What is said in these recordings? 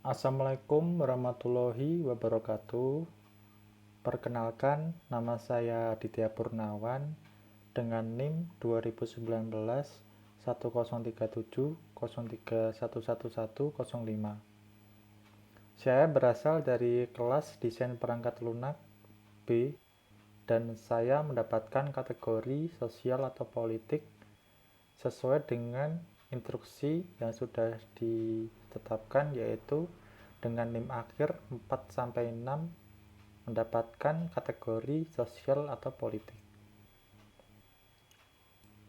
Assalamualaikum warahmatullahi wabarakatuh. Perkenalkan, nama saya Aditya Purnawan dengan NIM 2019 103703111105. Saya berasal dari kelas desain perangkat lunak B dan saya mendapatkan kategori sosial atau politik sesuai dengan instruksi yang sudah ditetapkan, yaitu dengan NIM akhir 4-6 mendapatkan kategori sosial atau politik.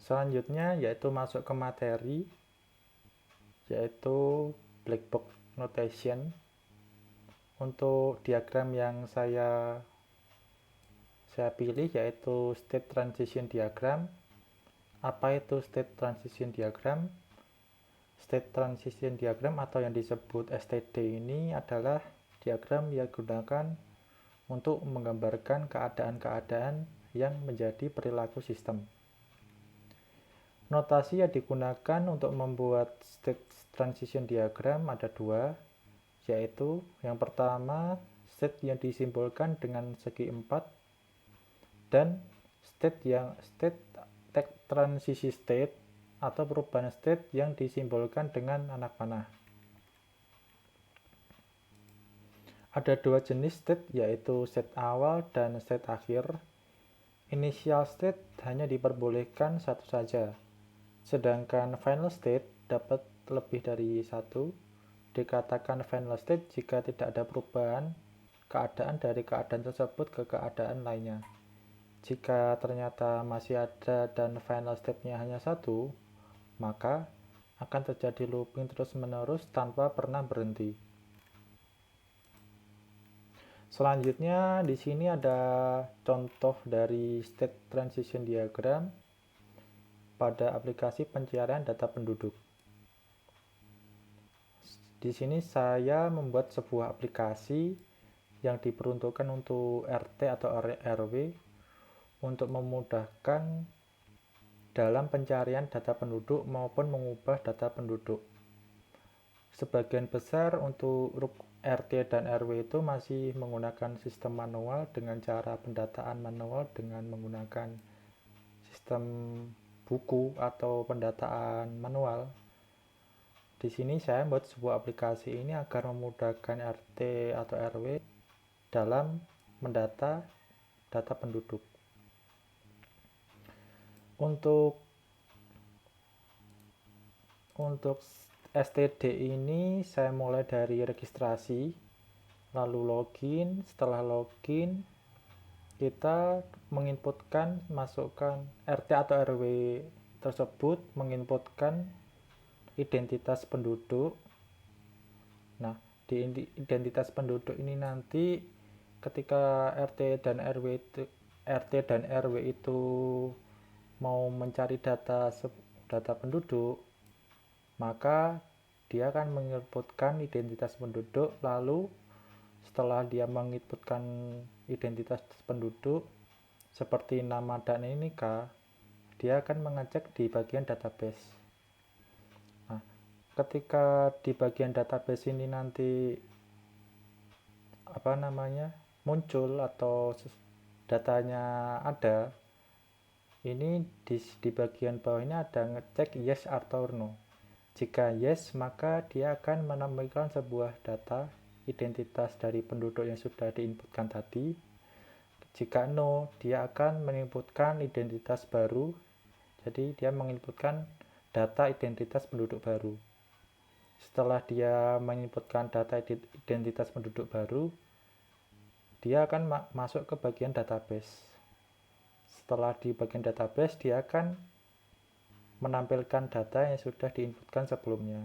Selanjutnya yaitu masuk ke materi, yaitu black box notation. Untuk diagram yang saya pilih yaitu state transition diagram. Apa itu state transition diagram? State transition diagram atau yang disebut STD ini adalah diagram yang digunakan untuk menggambarkan keadaan-keadaan yang menjadi perilaku sistem. Notasi yang digunakan untuk membuat state transition diagram ada dua, yaitu yang pertama state yang disimbolkan dengan segi 4 dan state transisi state atau perubahan state yang disimbolkan dengan anak panah. Ada dua jenis state, yaitu state awal dan state akhir. Initial state hanya diperbolehkan satu saja, sedangkan final state dapat lebih dari satu. Dikatakan final state jika tidak ada perubahan keadaan dari keadaan tersebut ke keadaan lainnya. Jika ternyata masih ada dan final state-nya hanya satu, maka akan terjadi looping terus-menerus tanpa pernah berhenti. Selanjutnya di sini ada contoh dari state transition diagram pada aplikasi pencarian data penduduk. Di sini saya membuat sebuah aplikasi yang diperuntukkan untuk RT atau RW untuk memudahkan dalam pencarian data penduduk maupun mengubah data penduduk. Sebagian besar untuk RT dan RW itu masih menggunakan sistem manual dengan cara pendataan manual dengan menggunakan sistem buku atau pendataan manual. Di sini saya membuat sebuah aplikasi ini agar memudahkan RT atau RW dalam mendata data penduduk. Untuk STD ini saya mulai dari registrasi, lalu login. Setelah login, kita menginputkan, masukkan RT atau RW tersebut menginputkan identitas penduduk. Nah, di identitas penduduk ini nanti ketika RT dan RW itu mau mencari data penduduk, maka dia akan menginputkan identitas penduduk. Lalu setelah dia menginputkan identitas penduduk seperti nama dan nikah, dia akan mengecek di bagian database. Nah, ketika di bagian database ini nanti muncul atau datanya ada, ini di bagian bawah ini ada ngecek yes atau no. Jika yes, maka dia akan menampilkan sebuah data identitas dari penduduk yang sudah diinputkan tadi. Jika no, dia akan menginputkan identitas baru. Jadi dia menginputkan data identitas penduduk baru. Setelah dia menginputkan data identitas penduduk baru, dia akan masuk ke bagian database. Setelah di bagian database, dia akan menampilkan data yang sudah diinputkan sebelumnya.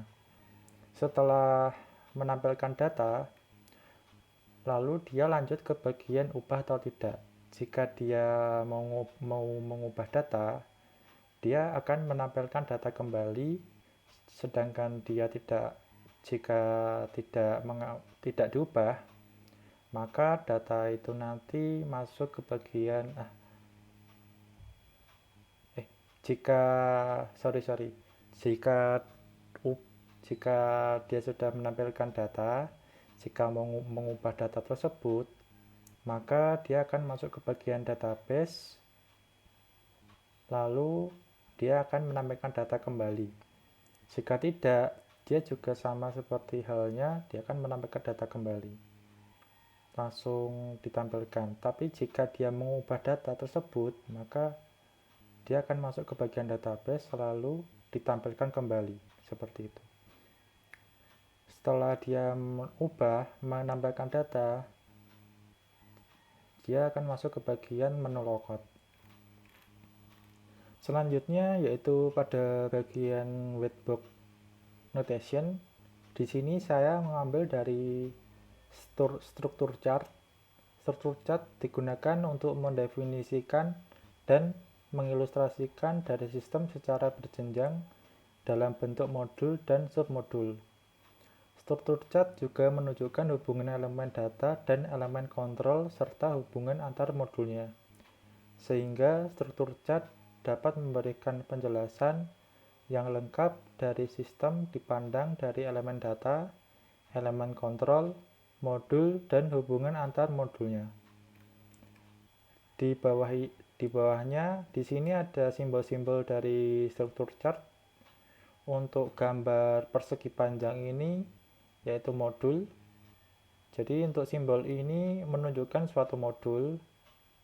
Setelah menampilkan data, lalu dia lanjut ke bagian ubah atau tidak. Jika dia mau mengubah data, dia akan menampilkan data kembali. Sedangkan jika tidak diubah, maka data itu nanti masuk ke bagian jika dia sudah menampilkan data, Jika mau mengubah data tersebut, maka dia akan masuk ke bagian database, lalu dia akan menampilkan data kembali. Jika tidak, dia juga sama seperti halnya, dia akan menampilkan data kembali. Langsung ditampilkan. Tapi jika dia mengubah data tersebut, maka dia akan masuk ke bagian database lalu ditampilkan kembali seperti itu. Setelah dia menampilkan data, dia akan masuk ke bagian menu logout. Selanjutnya yaitu pada bagian webbox notation. Di sini saya mengambil dari struktur chart. Struktur chart digunakan untuk mendefinisikan dan mengilustrasikan dari sistem secara berjenjang dalam bentuk modul dan submodul. Struktur chart juga menunjukkan hubungan elemen data dan elemen kontrol serta hubungan antar modulnya. Sehingga struktur chart dapat memberikan penjelasan yang lengkap dari sistem dipandang dari elemen data, elemen kontrol, modul, dan hubungan antar modulnya. Di bawahnya di sini ada simbol-simbol dari struktur chart. Untuk gambar persegi panjang ini yaitu modul. Jadi untuk simbol ini menunjukkan suatu modul.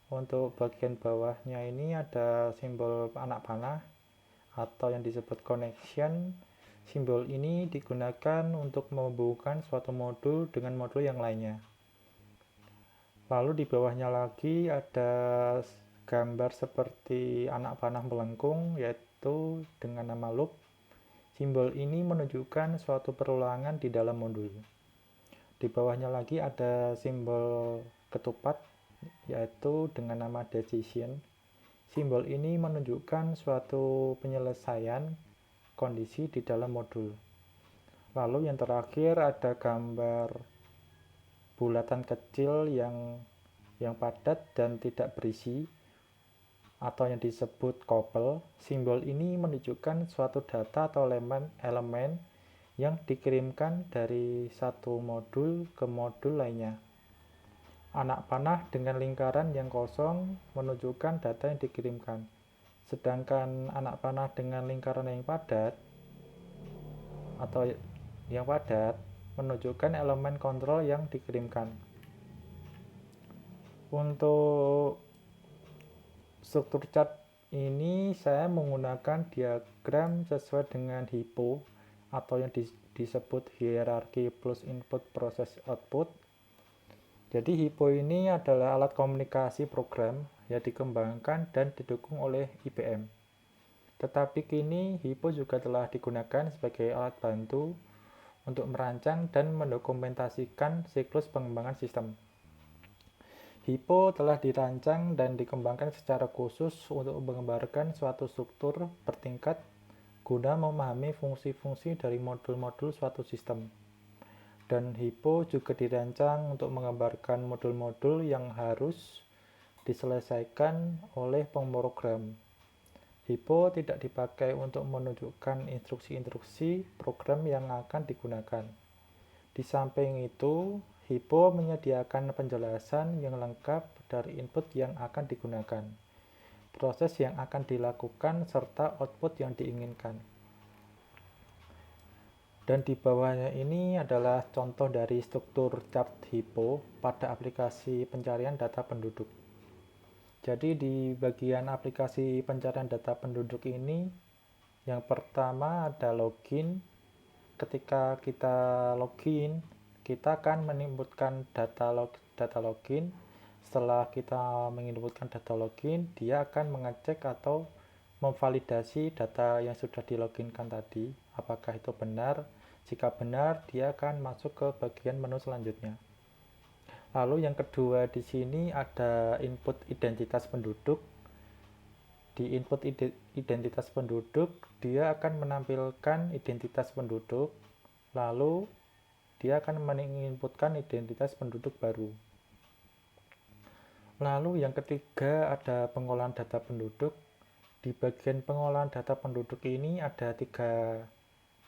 Untuk bagian bawahnya ini ada simbol anak panah atau yang disebut connection. Simbol ini digunakan untuk menghubungkan suatu modul dengan modul yang lainnya. Lalu di bawahnya lagi ada gambar seperti anak panah melengkung, yaitu dengan nama loop. Simbol ini menunjukkan suatu perulangan di dalam modul. Di bawahnya lagi ada simbol ketupat, yaitu dengan nama decision. Simbol ini menunjukkan suatu penyelesaian kondisi di dalam modul. Lalu yang terakhir ada gambar bulatan kecil yang padat dan tidak berisi atau yang disebut couple. Simbol ini menunjukkan suatu data atau elemen yang dikirimkan dari satu modul ke modul lainnya. Anak panah dengan lingkaran yang kosong menunjukkan data yang dikirimkan. Sedangkan anak panah dengan lingkaran yang padat menunjukkan elemen kontrol yang dikirimkan. Untuk struktur chart ini saya menggunakan diagram sesuai dengan HIPPO atau yang disebut hierarki plus input process output. Jadi HIPPO ini adalah alat komunikasi program yang dikembangkan dan didukung oleh IBM. Tetapi kini HIPPO juga telah digunakan sebagai alat bantu untuk merancang dan mendokumentasikan siklus pengembangan sistem. HIPPO telah dirancang dan dikembangkan secara khusus untuk menggambarkan suatu struktur bertingkat guna memahami fungsi-fungsi dari modul-modul suatu sistem. Dan HIPPO juga dirancang untuk menggambarkan modul-modul yang harus diselesaikan oleh pemrogram. HIPPO tidak dipakai untuk menunjukkan instruksi-instruksi program yang akan digunakan. Di samping itu, HIPPO menyediakan penjelasan yang lengkap dari input yang akan digunakan, proses yang akan dilakukan, serta output yang diinginkan. Dan di bawahnya ini adalah contoh dari struktur chart HIPPO pada aplikasi pencarian data penduduk. Jadi di bagian aplikasi pencarian data penduduk ini, yang pertama ada login. Ketika kita login, kita akan menginputkan data login. Setelah kita menginputkan data login, dia akan mengecek atau memvalidasi data yang sudah diloginkan tadi, apakah itu benar. Jika benar, dia akan masuk ke bagian menu selanjutnya. Lalu yang kedua di sini ada input identitas penduduk. Di input identitas penduduk, dia akan menampilkan identitas penduduk, lalu dia akan menginputkan identitas penduduk baru. Lalu yang ketiga ada pengolahan data penduduk. Di bagian pengolahan data penduduk ini ada 3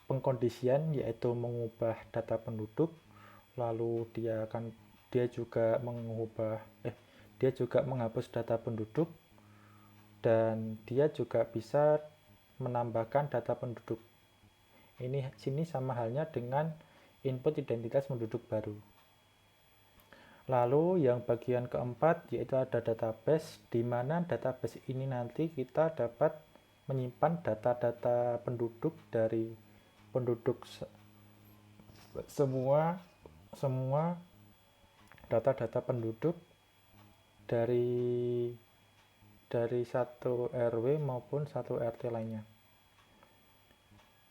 pengkondisian, yaitu mengubah data penduduk, lalu dia juga dia juga menghapus data penduduk, dan dia juga bisa menambahkan data penduduk. Sini sama halnya dengan input identitas penduduk baru. Lalu yang bagian keempat yaitu ada database, di mana database ini nanti kita dapat menyimpan data-data penduduk dari penduduk semua data-data penduduk dari satu RW maupun satu RT lainnya.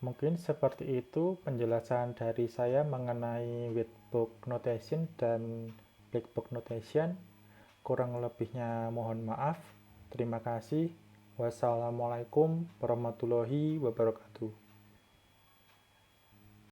Mungkin seperti itu penjelasan dari saya mengenai whitebook notation dan blackbook notation. Kurang lebihnya mohon maaf. Terima kasih. Wassalamualaikum warahmatullahi wabarakatuh.